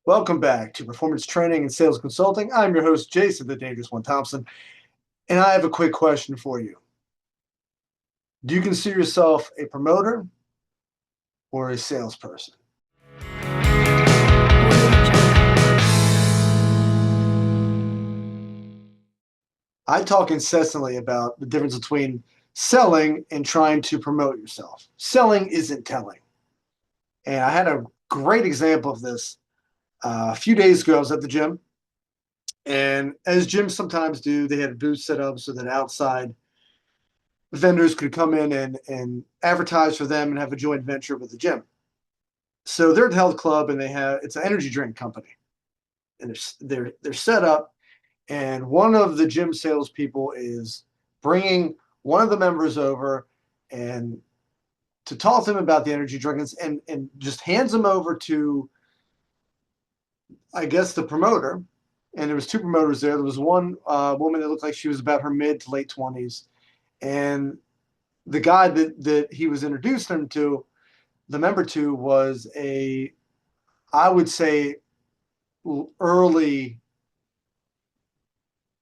Welcome back to Performance Training and Sales Consulting. I'm your host, Jason, the Dangerous One Thompson, and I have a quick question for you. Do you consider yourself a promoter or a salesperson? I talk incessantly about the difference between selling and trying to promote yourself. Selling isn't telling. And I had a great example of this a few days ago. I was at the gym, and as gyms sometimes do, they had booths set up so that outside vendors could come in and advertise for them and have a joint venture with the gym. So they're at the health club, and it's an energy drink company, and they're set up. And one of the gym salespeople is bringing one of the members over and to talk to them about the energy drinks, and just hands them over to, I guess, the promoter. And there was two promoters there. There was one woman that looked like she was about her mid to late 20s, and the guy that he was introducing him to, the member to, was I would say, early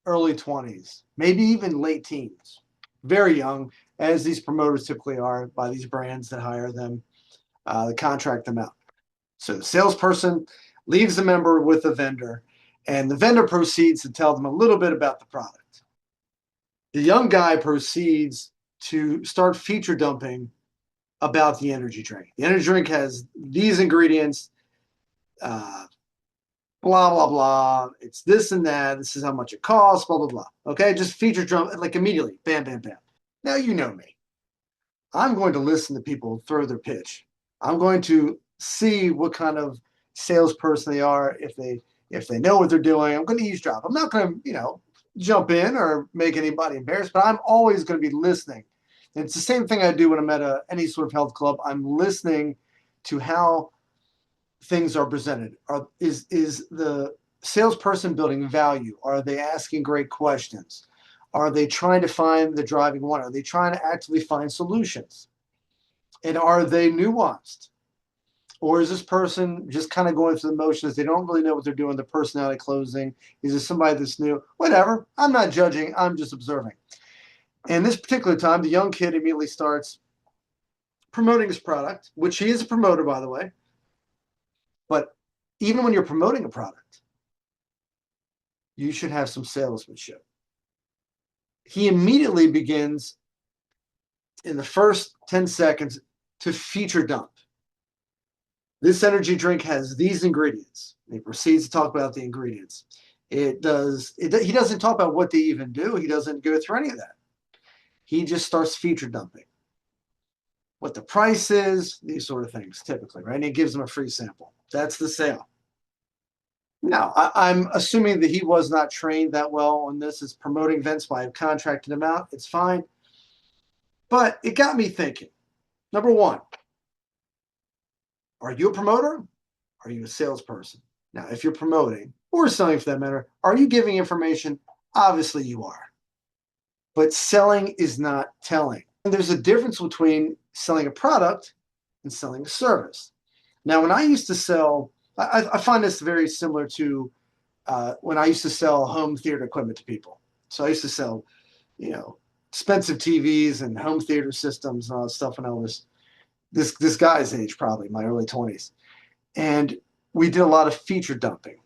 20s, maybe even late teens, very young, as these promoters typically are by these brands that hire them, that contract them out. So the salesperson leaves the member with the vendor, and the vendor proceeds to tell them a little bit about the product. The young guy proceeds to start feature dumping about the energy drink. The energy drink has these ingredients, blah, blah, blah. It's this and that. This is how much it costs, blah, blah, blah. Okay, just feature dump, like immediately, bam, bam, bam. Now you know me. I'm going to listen to people throw their pitch. I'm going to see what kind of salesperson they are, if they know what they're doing. I'm going to eavesdrop. I'm not going to, jump in or make anybody embarrassed, but I'm always going to be listening. And it's the same thing I do when I'm at any sort of health club. I'm listening to how things are presented. Is the salesperson building value? Are they asking great questions? Are they trying to find the driving one? Are they trying to actively find solutions? And are they nuanced? Or is this person just kind of going through the motions? They don't really know what they're doing. The personality closing. Is it somebody that's new? Whatever. I'm not judging. I'm just observing. And this particular time, the young kid immediately starts promoting his product, which he is a promoter, by the way. But even when you're promoting a product, you should have some salesmanship. He immediately begins, in the first 10 seconds, to feature dump. This energy drink has these ingredients. He proceeds to talk about the ingredients. He doesn't talk about what they even do. He doesn't go through any of that. He just starts feature dumping. What the price is, these sort of things, typically, right? And he gives them a free sample. That's the sale. Now, I'm assuming that he was not trained that well on this. It's promoting events, by contracting him out. It's fine. But it got me thinking. Number one, are you a promoter? Are you a salesperson? Now, if you're promoting or selling for that matter, are you giving information? Obviously you are. But selling is not telling. And there's a difference between selling a product and selling a service. Now, when I used to sell, I find this very similar to when I used to sell home theater equipment to people. So I used to sell, expensive TVs and home theater systems and all that stuff when I was this guy's age, probably my early 20s. And we did a lot of feature dumping.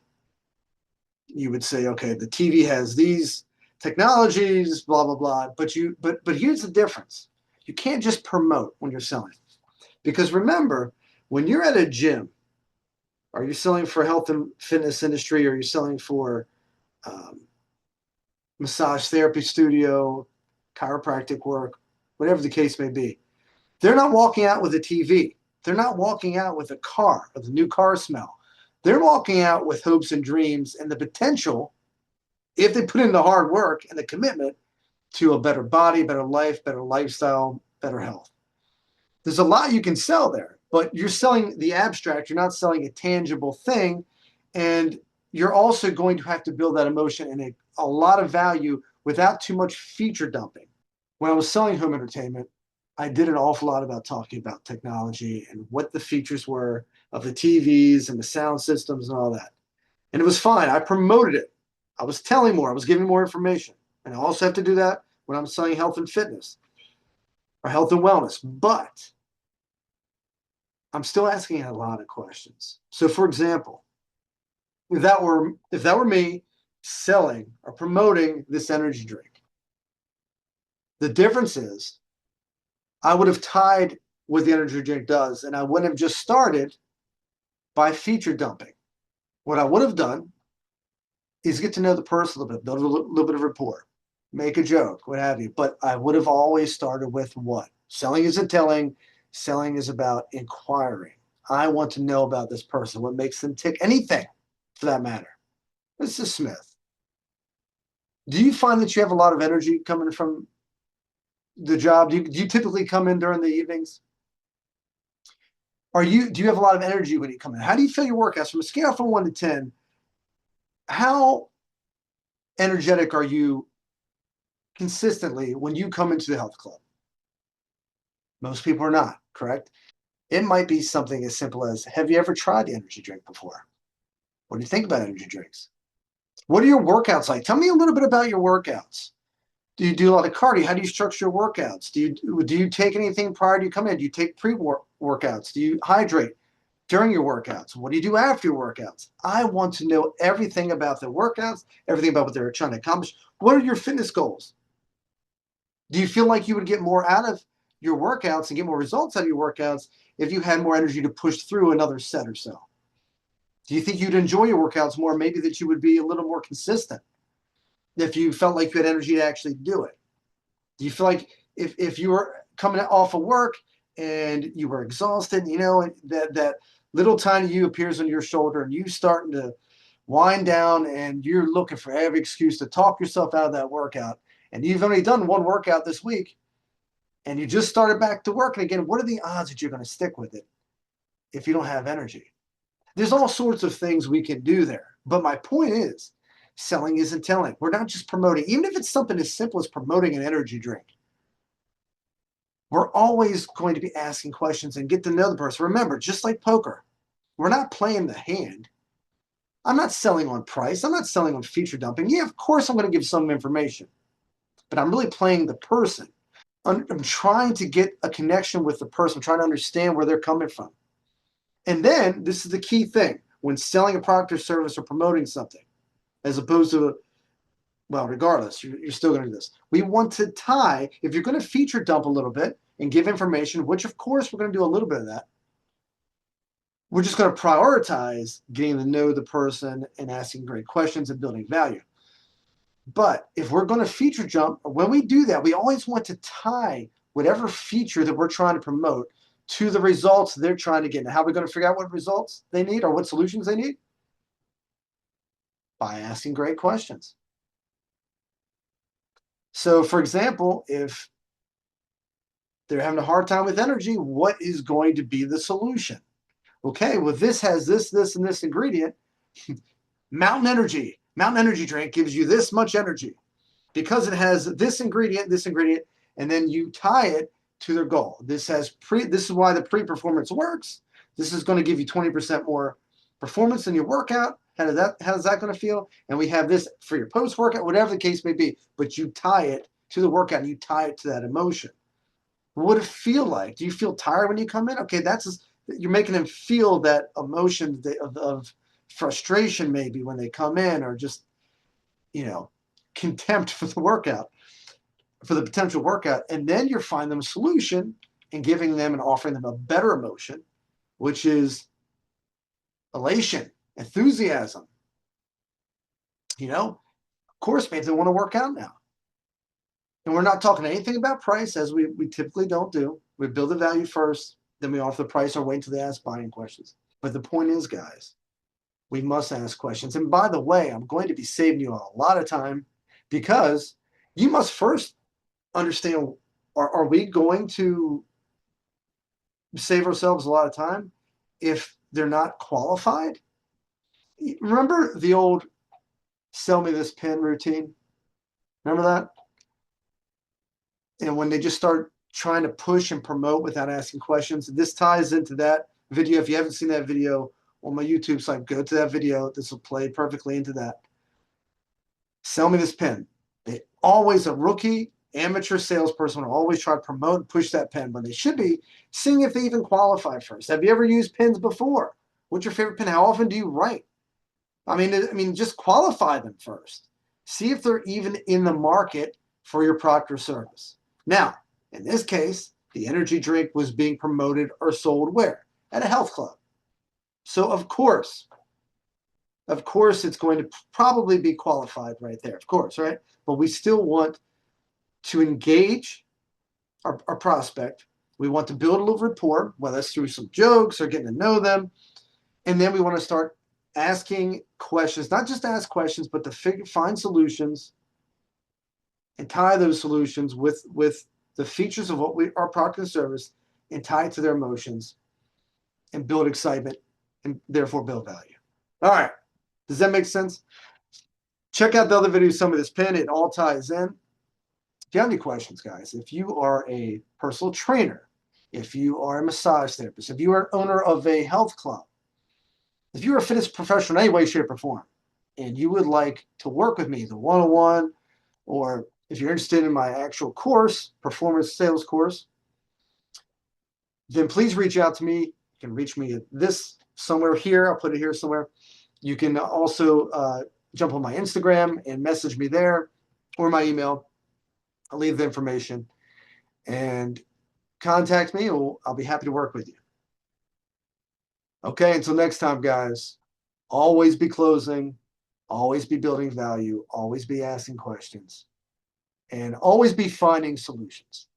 You would say, okay, the TV has these technologies, blah, blah, blah. But here's the difference. You can't just promote when you're selling. Because remember, when you're at a gym, are you selling for health and fitness industry, or are you selling for massage therapy studio, chiropractic work, whatever the case may be? They're not walking out with a TV. They're not walking out with a car, or the new car smell. They're walking out with hopes and dreams and the potential, if they put in the hard work and the commitment, to a better body, better life, better lifestyle, better health. There's a lot you can sell there, but you're selling the abstract. You're not selling a tangible thing. And you're also going to have to build that emotion and a lot of value without too much feature dumping. When I was selling home entertainment, I did an awful lot about talking about technology and what the features were, of the TVs and the sound systems and all that. And it was fine. I promoted it. I was telling more. I was giving more information. And I also have to do that when I'm selling health and fitness or health and wellness. But I'm still asking a lot of questions. So for example, if that were me selling or promoting this energy drink, the difference is I would have tied what the energy drink does, and I wouldn't have just started by feature dumping. What I would have done is get to know the person a little bit, build a little bit of rapport, make a joke, what have you. But I would have always started with what? Selling isn't telling. Selling is about inquiring. I want to know about this person, what makes them tick, anything for that matter. Mrs. Smith, do you find that you have a lot of energy coming from the job? Do you typically come in during the evenings? Do you have a lot of energy when you come in? How do you feel your workouts? From a scale from 1 to 10, how energetic are you consistently when you come into the health club? Most people are not, correct? It might be something as simple as, have you ever tried the energy drink before? What do you think about energy drinks? What are your workouts like? Tell me a little bit about your workouts. Do you do a lot of cardio? How do you structure your workouts? Do you take anything prior to you come in? Do you take pre-workouts? Do you hydrate during your workouts? What do you do after your workouts? I want to know everything about the workouts, everything about what they're trying to accomplish. What are your fitness goals? Do you feel like you would get more out of your workouts and get more results out of your workouts if you had more energy to push through another set or so? Do you think you'd enjoy your workouts more? Maybe that you would be a little more consistent if you felt like you had energy to actually do it? Do you feel like if you were coming off of work and you were exhausted, and that little tiny you appears on your shoulder and you starting to wind down and you're looking for every excuse to talk yourself out of that workout, and you've only done one workout this week and you just started back to work, and again, what are the odds that you're going to stick with it if you don't have energy? There's all sorts of things we can do there. But my point is, selling isn't telling. We're not just promoting. Even if it's something as simple as promoting an energy drink, we're always going to be asking questions and get to know the person. Remember, just like poker, we're not playing the hand. I'm not selling on price. I'm not selling on feature dumping. Yeah, of course I'm going to give some information, but I'm really playing the person. I'm trying to get a connection with the person. I'm trying to understand where they're coming from. And then this is the key thing when selling a product or service or promoting something, as opposed to, well, regardless, you're still going to do this. We want to tie, if you're going to feature dump a little bit and give information, which of course we're going to do a little bit of that, we're just going to prioritize getting to know the person and asking great questions and building value. But if we're going to feature jump, when we do that, we always want to tie whatever feature that we're trying to promote to the results they're trying to get. Now, how are we going to figure out what results they need or what solutions they need? By asking great questions. So, for example, if they're having a hard time with energy, what is going to be the solution? Okay, well, this has this, and this ingredient. Mountain Energy drink gives you this much energy because it has this ingredient, and then you tie it to their goal. This is why the pre-performance works. This is going to give you 20% more performance in your workout. How's that going to feel? And we have this for your post-workout, whatever the case may be. But you tie it to the workout and you tie it to that emotion. What does it feel like? Do you feel tired when you come in? Okay, you're making them feel that emotion of frustration maybe when they come in, or just contempt for the workout, for the potential workout. And then you're finding them a solution and giving them and offering them a better emotion, which is elation, enthusiasm. Of course, maybe they want to work out now. And we're not talking anything about price, as we typically don't do. We build the value first, then we offer the price or wait until they ask buying questions. But the point is, guys, we must ask questions. And by the way, I'm going to be saving you a lot of time, because you must first understand, are we going to save ourselves a lot of time if they're not qualified? Remember the old sell me this pen routine? Remember that? And when they just start trying to push and promote without asking questions, this ties into that video. If you haven't seen that video on my YouTube site, go to that video. This will play perfectly into that. Sell me this pen. They always, a rookie, amateur salesperson will always try to promote and push that pen when they should be seeing if they even qualify first. Have you ever used pens before? What's your favorite pen? How often do you write? I mean, just qualify them first. See if they're even in the market for your product or service. Now, in this case, the energy drink was being promoted or sold where? At a health club. So of course, it's going to probably be qualified right there, of course, right? But we still want to engage our prospect. We want to build a little rapport, whether that's through some jokes or getting to know them. And then we want to start asking questions, not just ask questions, but to find solutions and tie those solutions with the features of our product and service, and tie it to their emotions and build excitement and therefore build value. All right. Does that make sense? Check out the other videos, some of this pen, it all ties in. If you have any questions, guys, if you are a personal trainer, if you are a massage therapist, if you are an owner of a health club, if you're a fitness professional in any way, shape, or form, and you would like to work with me, the one-on-one, or if you're interested in my actual course, performance sales course, then please reach out to me. You can reach me at this somewhere here. I'll put it here somewhere. You can also jump on my Instagram and message me there, or my email. I'll leave the information and contact me. I'll be happy to work with you. Okay, until next time, guys, always be closing, always be building value, always be asking questions, and always be finding solutions.